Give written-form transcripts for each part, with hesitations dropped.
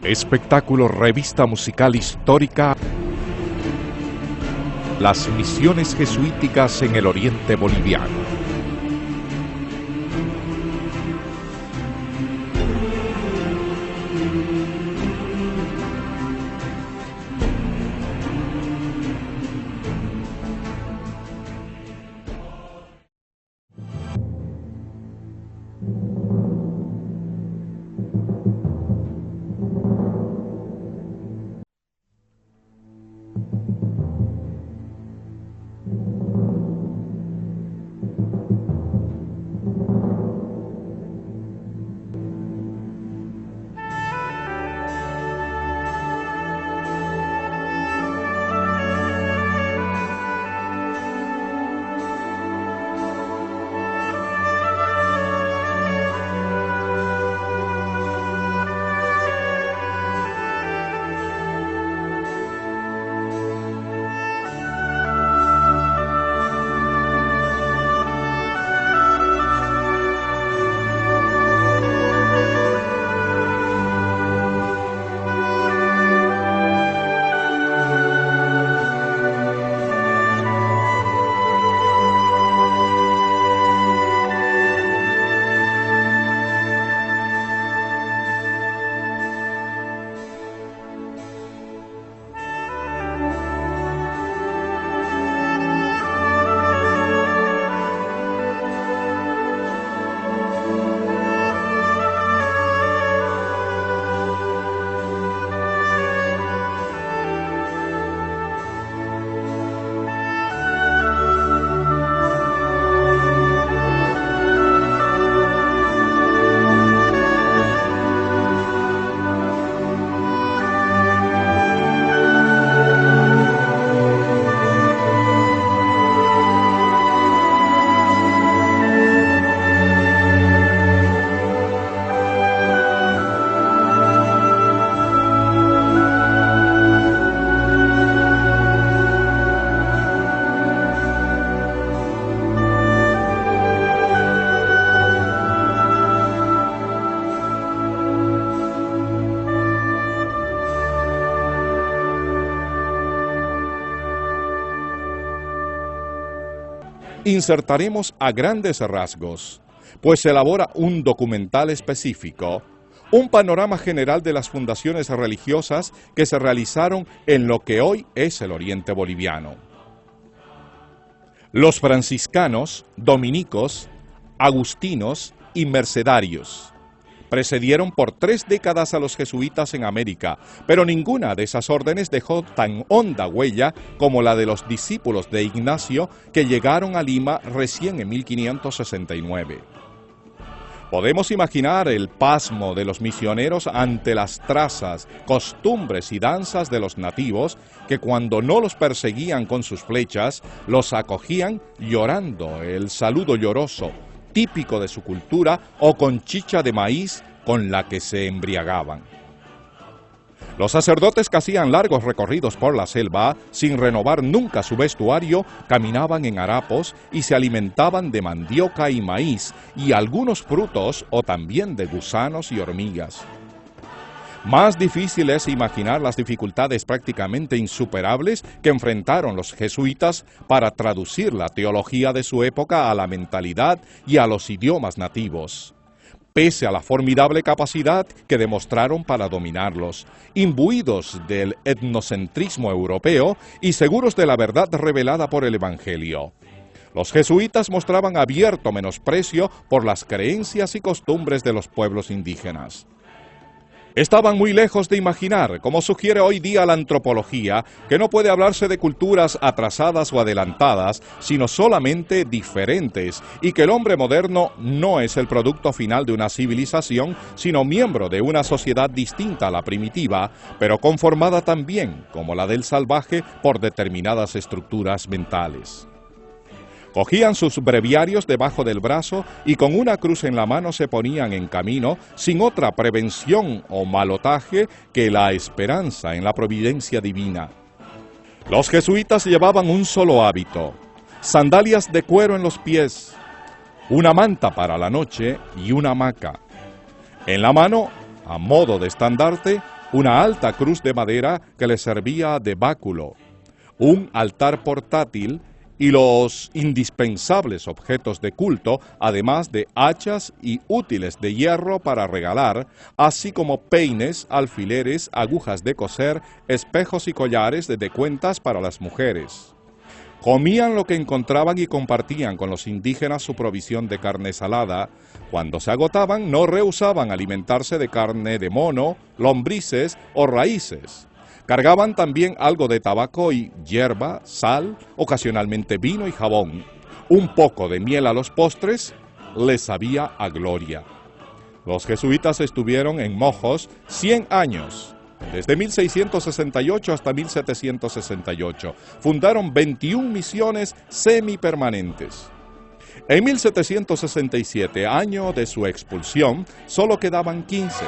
Espectáculo, revista musical histórica. Las misiones jesuíticas en el oriente boliviano. Insertaremos a grandes rasgos, pues se elabora un documental específico, un panorama general de las fundaciones religiosas que se realizaron en lo que hoy es el oriente boliviano. Los franciscanos, dominicos, agustinos y mercedarios precedieron por 3 décadas a los jesuitas en América, pero ninguna de esas órdenes dejó tan honda huella como la de los discípulos de Ignacio que llegaron a Lima recién en 1569. Podemos imaginar el pasmo de los misioneros ante las trazas, costumbres y danzas de los nativos que cuando no los perseguían con sus flechas, los acogían llorando el saludo lloroso, típico de su cultura, o con chicha de maíz con la que se embriagaban. Los sacerdotes que hacían largos recorridos por la selva, sin renovar nunca su vestuario, caminaban en harapos y se alimentaban de mandioca y maíz y algunos frutos o también de gusanos y hormigas. Más difícil es imaginar las dificultades prácticamente insuperables que enfrentaron los jesuitas para traducir la teología de su época a la mentalidad y a los idiomas nativos. Pese a la formidable capacidad que demostraron para dominarlos, imbuidos del etnocentrismo europeo y seguros de la verdad revelada por el Evangelio. Los jesuitas mostraban abierto menosprecio por las creencias y costumbres de los pueblos indígenas. Estaban muy lejos de imaginar, como sugiere hoy día la antropología, que no puede hablarse de culturas atrasadas o adelantadas, sino solamente diferentes, y que el hombre moderno no es el producto final de una civilización, sino miembro de una sociedad distinta a la primitiva, pero conformada también, como la del salvaje, por determinadas estructuras mentales. Cogían sus breviarios debajo del brazo y con una cruz en la mano se ponían en camino sin otra prevención o malotaje que la esperanza en la providencia divina. Los jesuitas llevaban un solo hábito: sandalias de cuero en los pies, una manta para la noche y una hamaca. En la mano, a modo de estandarte, una alta cruz de madera que le servía de báculo, un altar portátil y los indispensables objetos de culto, además de hachas y útiles de hierro para regalar, así como peines, alfileres, agujas de coser, espejos y collares de cuentas para las mujeres. Comían lo que encontraban y compartían con los indígenas su provisión de carne salada. Cuando se agotaban, no rehusaban alimentarse de carne de mono, lombrices o raíces. Cargaban también algo de tabaco y hierba, sal, ocasionalmente vino y jabón. Un poco de miel a los postres les sabía a gloria. Los jesuitas estuvieron en Mojos 100 años, desde 1668 hasta 1768. Fundaron 21 misiones semipermanentes. En 1767, año de su expulsión, solo quedaban 15.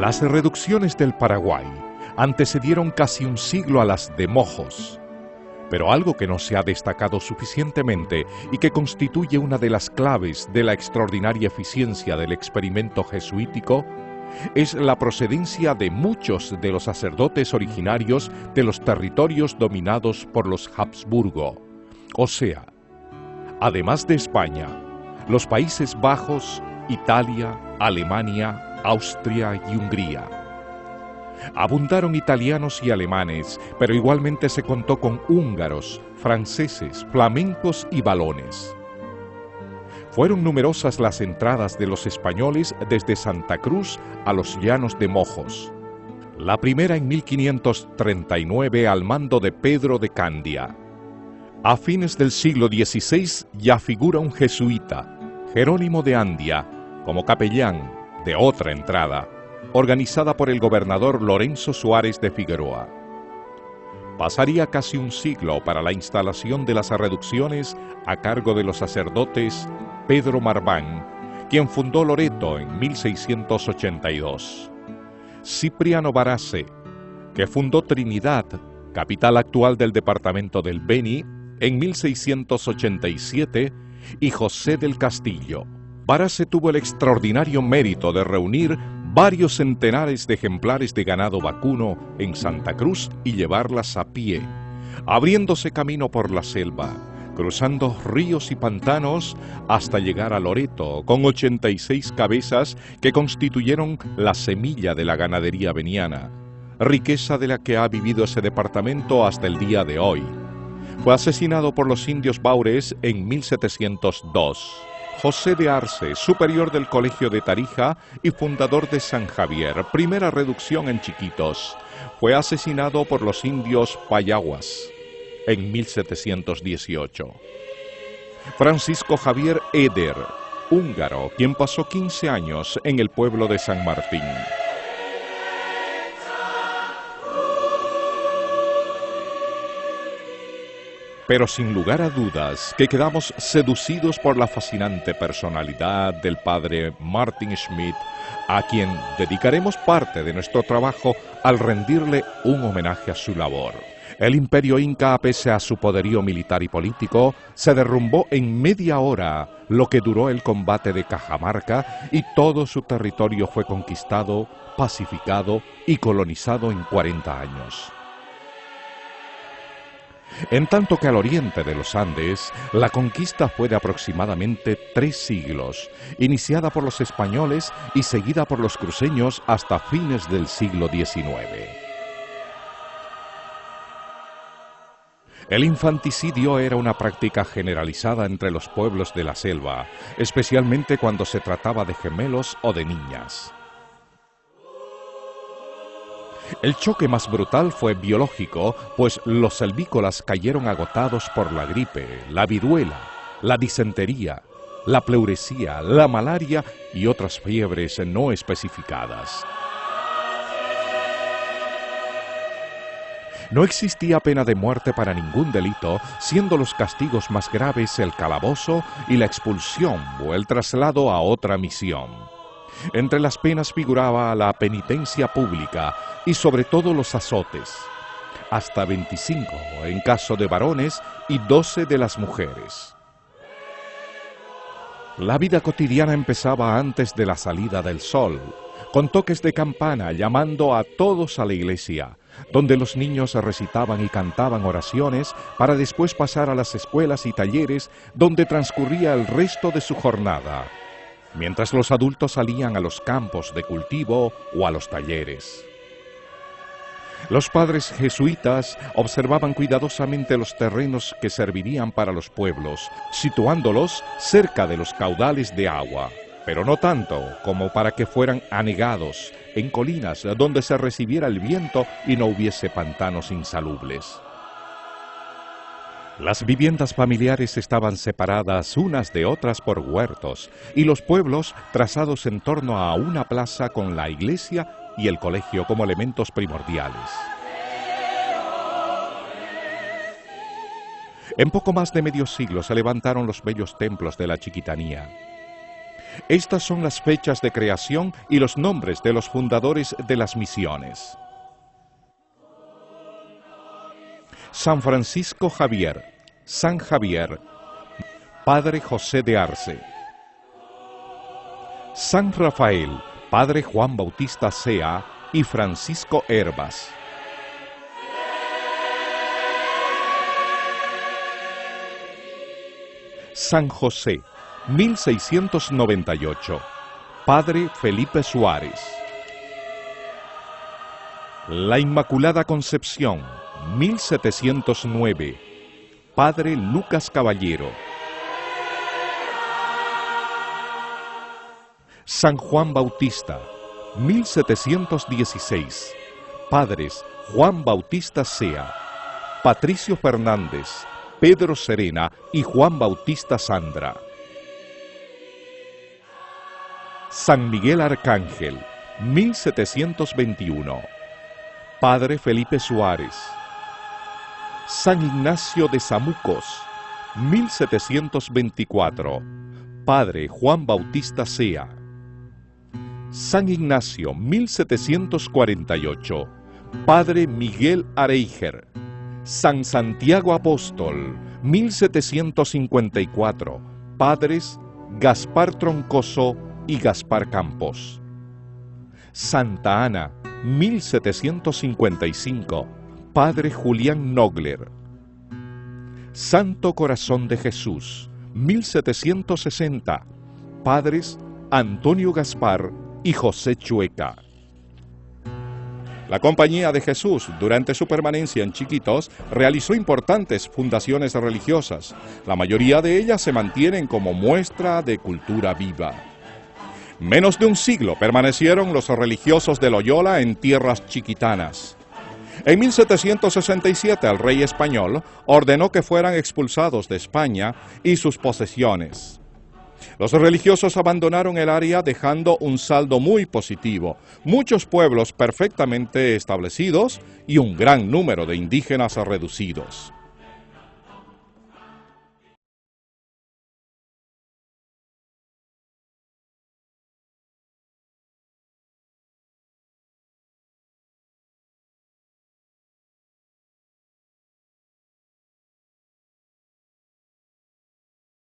Las reducciones del Paraguay antecedieron casi un siglo a las de Mojos, pero algo que no se ha destacado suficientemente y que constituye una de las claves de la extraordinaria eficiencia del experimento jesuítico es la procedencia de muchos de los sacerdotes originarios de los territorios dominados por los Habsburgo, o sea, además de España, los Países Bajos, Italia, Alemania, Austria y Hungría. Abundaron italianos y alemanes, pero igualmente se contó con húngaros, franceses, flamencos y valones. Fueron numerosas las entradas de los españoles desde Santa Cruz a los llanos de Mojos. La primera en 1539 al mando de Pedro de Candia. A fines del siglo XVI ya figura un jesuita, Jerónimo de Andia, como capellán de otra entrada, organizada por el gobernador Lorenzo Suárez de Figueroa. Pasaría casi un siglo para la instalación de las reducciones a cargo de los sacerdotes Pedro Marván, quien fundó Loreto en 1682. Cipriano Barase, que fundó Trinidad, capital actual del departamento del Beni, en 1687, y José del Castillo. Barase tuvo el extraordinario mérito de reunir varios centenares de ejemplares de ganado vacuno en Santa Cruz y llevarlas a pie, abriéndose camino por la selva, cruzando ríos y pantanos hasta llegar a Loreto, con 86 cabezas que constituyeron la semilla de la ganadería beniana, riqueza de la que ha vivido ese departamento hasta el día de hoy. Fue asesinado por los indios Baures en 1702. José de Arce, superior del Colegio de Tarija y fundador de San Javier, primera reducción en Chiquitos, fue asesinado por los indios Payaguas en 1718. Francisco Javier Eder, húngaro, quien pasó 15 años en el pueblo de San Martín. Pero sin lugar a dudas que quedamos seducidos por la fascinante personalidad del padre Martin Schmidt, a quien dedicaremos parte de nuestro trabajo al rendirle un homenaje a su labor. El imperio inca, pese a su poderío militar y político, se derrumbó en media hora, lo que duró el combate de Cajamarca, y todo su territorio fue conquistado, pacificado y colonizado en 40 años. En tanto que al oriente de los Andes, la conquista fue de aproximadamente 3 siglos, iniciada por los españoles y seguida por los cruceños hasta fines del siglo XIX. El infanticidio era una práctica generalizada entre los pueblos de la selva, especialmente cuando se trataba de gemelos o de niñas. El choque más brutal fue biológico, pues los selvícolas cayeron agotados por la gripe, la viruela, la disentería, la pleuresía, la malaria y otras fiebres no especificadas. No existía pena de muerte para ningún delito, siendo los castigos más graves el calabozo y la expulsión o el traslado a otra misión. Entre las penas figuraba la penitencia pública y sobre todo los azotes, hasta 25 en caso de varones y 12 de las mujeres. La vida cotidiana empezaba antes de la salida del sol, con toques de campana llamando a todos a la iglesia, donde los niños recitaban y cantaban oraciones para después pasar a las escuelas y talleres donde transcurría el resto de su jornada, mientras los adultos salían a los campos de cultivo o a los talleres. Los padres jesuitas observaban cuidadosamente los terrenos que servirían para los pueblos, situándolos cerca de los caudales de agua, pero no tanto como para que fueran anegados en colinas donde se recibiera el viento y no hubiese pantanos insalubres. Las viviendas familiares estaban separadas unas de otras por huertos y los pueblos trazados en torno a una plaza con la iglesia y el colegio como elementos primordiales. En poco más de medio siglo se levantaron los bellos templos de la Chiquitanía. Estas son las fechas de creación y los nombres de los fundadores de las misiones. San Francisco Javier, San Javier, Padre José de Arce. San Rafael, Padre Juan Bautista Sea y Francisco Hervas. San José, 1698, Padre Felipe Suárez. La Inmaculada Concepción, 1709, Padre Lucas Caballero. San Juan Bautista, 1716, Padres Juan Bautista Sea, Patricio Fernández, Pedro Serena y Juan Bautista Sandra. San Miguel Arcángel, 1721, Padre Felipe Suárez. San Ignacio de Samucos, 1724, Padre Juan Bautista Sea. San Ignacio, 1748, Padre Miguel Areijer. San Santiago Apóstol, 1754, Padres Gaspar Troncoso y Gaspar Campos. Santa Ana, 1755, Padre Julián Nogler. Santo Corazón de Jesús, 1760, Padres Antonio Gaspar y José Chueca. La Compañía de Jesús, durante su permanencia en Chiquitos, realizó importantes fundaciones religiosas. La mayoría de ellas se mantienen como muestra de cultura viva. Menos de un siglo permanecieron los religiosos de Loyola en tierras chiquitanas. En 1767 el rey español ordenó que fueran expulsados de España y sus posesiones. Los religiosos abandonaron el área dejando un saldo muy positivo, muchos pueblos perfectamente establecidos y un gran número de indígenas reducidos.